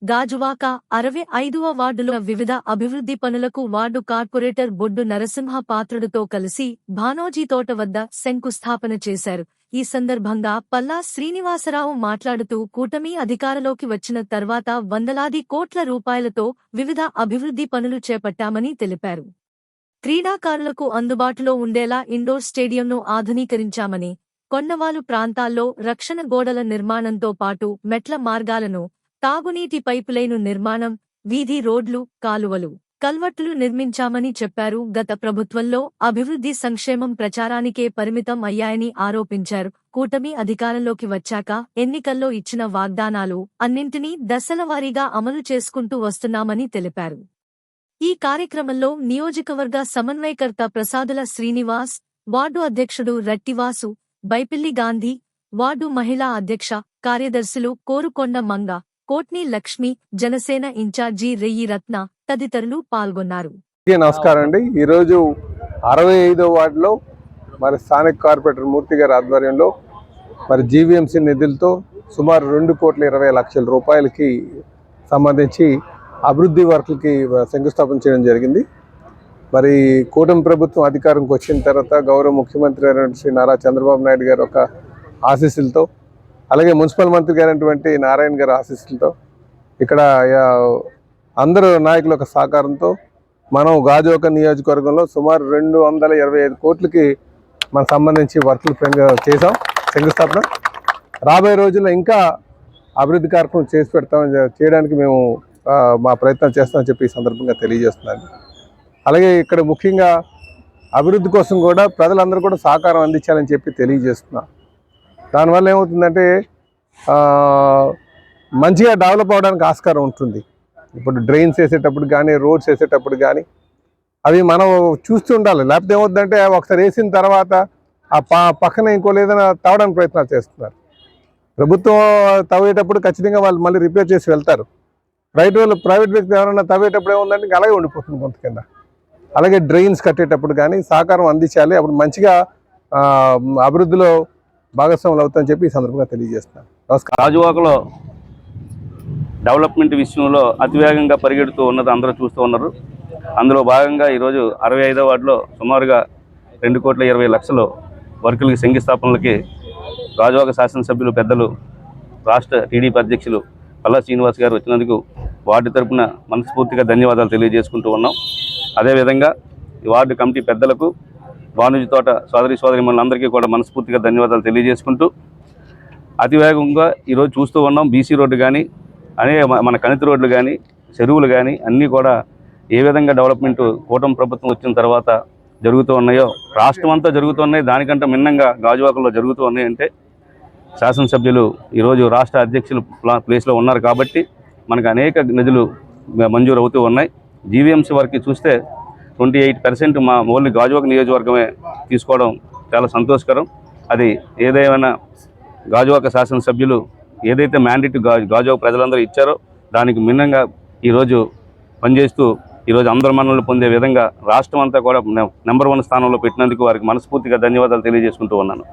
గాజువాక 65వ వార్డులో వివిధ అభివృద్ధి పనులకు వార్డు కార్పొరేటర్ బొడ్డు నరసింహ పాత్రుడుతో కలిసి భానోజీ తోట వద్ద శంకుస్థాపన చేశారు. ఈ సందర్భంగా పల్లా శ్రీనివాసరావు మాట్లాడుతూ కూటమి అధికారంలోకి వచ్చిన తర్వాత వందలాది కోట్ల రూపాయలతో వివిధ అభివృద్ధి పనులు చేపట్టామని తెలిపారు. క్రీడాకారులకు అందుబాటులో ఉండేలా ఇండోర్ స్టేడియంను ఆధునీకరించామని, కొండవాలు ప్రాంతాల్లో రక్షణ గోడల నిర్మాణంతో పాటు మెట్ల మార్గాలను, తాగునీటి పైపులైను నిర్మాణం, వీధి రోడ్లు, కాలువలు, కల్వర్టులు నిర్మించామని చెప్పారు. గత ప్రభుత్వంలో అభివృద్ధి సంక్షేమం ప్రచారానికే పరిమితం అయ్యాయని ఆరోపించారు. కూటమి అధికారంలోకి వచ్చాక ఎన్నికల్లో ఇచ్చిన వాగ్దానాలు అన్నింటినీ దశలవారీగా అమలు చేసుకుంటూ వస్తున్నామని తెలిపారు. ఈ కార్యక్రమంలో నియోజకవర్గ సమన్వయకర్త ప్రసాదుల శ్రీనివాస్, వార్డు అధ్యక్షుడు రట్టివాసు, బైపిల్లి గాంధీ, వార్డు మహిళా అధ్యక్ష, కార్యదర్శులు కోరుకొండ మంగ, కోట్ని లక్ష్మి, జనసేన ఇన్ఛార్జి రెయ్యి రత్న తదితరులు పాల్గొన్నారు. నమస్కారం అండి. ఈరోజు 65వ వార్డులో మరి స్థానిక కార్పొరేటర్ మూర్తి గారి ఆధ్వర్యంలో మరి జీవీఎంసీ నిధులతో సుమారు 2,20,00,000 రూపాయలకి సంబంధించి అభివృద్ధి వర్కులకి శంకుస్థాపన చేయడం జరిగింది. మరి కూటమి ప్రభుత్వం అధికారంకి వచ్చిన తర్వాత గౌరవ ముఖ్యమంత్రి అయినటువంటి శ్రీ నారా చంద్రబాబు నాయుడు గారు ఒక ఆశీస్సులతో, అలాగే మున్సిపల్ మంత్రి గారైనటువంటి నారాయణ గారి ఆశీస్సులతో, ఇక్కడ అందరూ నాయకుల యొక్క సహకారంతో మనం గాజువాక నియోజకవర్గంలో సుమారు 225 కోట్లకి మనకు సంబంధించి వర్కులు చేసాం శంకుస్థాపన. రాబోయే రోజుల్లో ఇంకా అభివృద్ధి కార్యక్రమం చేసి చేయడానికి మేము మా ప్రయత్నం చేస్తామని చెప్పి ఈ సందర్భంగా తెలియజేస్తున్నాను. అలాగే ఇక్కడ ముఖ్యంగా అభివృద్ధి కోసం కూడా ప్రజలందరూ కూడా సహకారం అందించాలని చెప్పి తెలియజేస్తున్నాను. దానివల్ల ఏమవుతుందంటే మంచిగా డెవలప్ అవడానికి ఆస్కారం ఉంటుంది. ఇప్పుడు డ్రైన్స్ వేసేటప్పుడు కానీ, రోడ్స్ వేసేటప్పుడు కానీ అవి మనం చూస్తూ ఉండాలి. లేకపోతే ఏమవుతుందంటే ఒకసారి వేసిన తర్వాత ఆ పక్కన ఇంకో ఏదైనా తవ్వడానికి ప్రయత్నాలు చేస్తున్నారు. ప్రభుత్వం తవ్వేటప్పుడు ఖచ్చితంగా వాళ్ళు మళ్ళీ రిపేర్ చేసి వెళ్తారు. ప్రైవేట్ వ్యక్తి ఎవరైనా తవ్వేటప్పుడు ఏముందంటే ఇంకా అలాగే ఉండిపోతుంది కొంత కింద. అలాగే డ్రైన్స్ కట్టేటప్పుడు కానీ సహకారం అందించాలి. అప్పుడు మంచిగా అభివృద్ధిలో భాగస్వాములు అవుతాయని చెప్పి ఈ సందర్భంగా తెలియజేస్తున్నాను. నమస్కారం. గాజువాకలో డెవలప్మెంట్ విషయంలో అతివేగంగా పరిగెడుతూ ఉన్నది అందరూ చూస్తూ ఉన్నారు. అందులో భాగంగా ఈరోజు 65వ వార్డులో సుమారుగా 2,20,00,000 వర్కులకి శంకుస్థాపనలకి గాజువాక శాసనసభ్యులు పెద్దలు రాష్ట్ర టీడీపీ అధ్యక్షులు పల్లా శ్రీనివాస్ గారు వచ్చినందుకు వార్డు తరపున మనస్ఫూర్తిగా ధన్యవాదాలు తెలియజేసుకుంటూ ఉన్నాం. అదేవిధంగా ఈ వార్డు కమిటీ పెద్దలకు, భానోజీ తోట సోదరీమణులందరికీ కూడా మనస్ఫూర్తిగా ధన్యవాదాలు తెలియజేసుకుంటూ అతివేగంగా ఈరోజు చూస్తూ ఉన్నాం. బీసీ రోడ్డు కానీ, మన కణితి రోడ్లు కానీ, చెరువులు కానీ అన్నీ కూడా ఏ విధంగా డెవలప్మెంట్ కూటమి ప్రభుత్వం వచ్చిన తర్వాత జరుగుతూ ఉన్నాయో రాష్ట్రం అంతా జరుగుతున్నాయి. దానికంటే మిన్నంగా గాజువాకలో జరుగుతూ ఉన్నాయంటే శాసనసభ్యులు ఈరోజు రాష్ట్ర అధ్యక్షులు ప్లేస్లో ఉన్నారు కాబట్టి మనకు అనేక నిధులు మంజూరు అవుతూ ఉన్నాయి. జీవీఎంసీ వరకు చూస్తే 28% మా ఓన్లీ గాజువాక నియోజకవర్గమే తీసుకోవడం చాలా సంతోషకరం. అది ఏదేమైనా గాజువాక శాసనసభ్యులు ఏదైతే మ్యాండేట్ గాజువాక ప్రజలందరూ ఇచ్చారో దానికి మిన్నంగా ఈరోజు పనిచేస్తూ ఈరోజు అందరి మన్ననలు పొందే విధంగా రాష్ట్రం అంతా కూడా నెంబర్ 1 స్థానంలో పెట్టినందుకు వారికి మనస్ఫూర్తిగా ధన్యవాదాలు తెలియజేసుకుంటూ ఉన్నాను.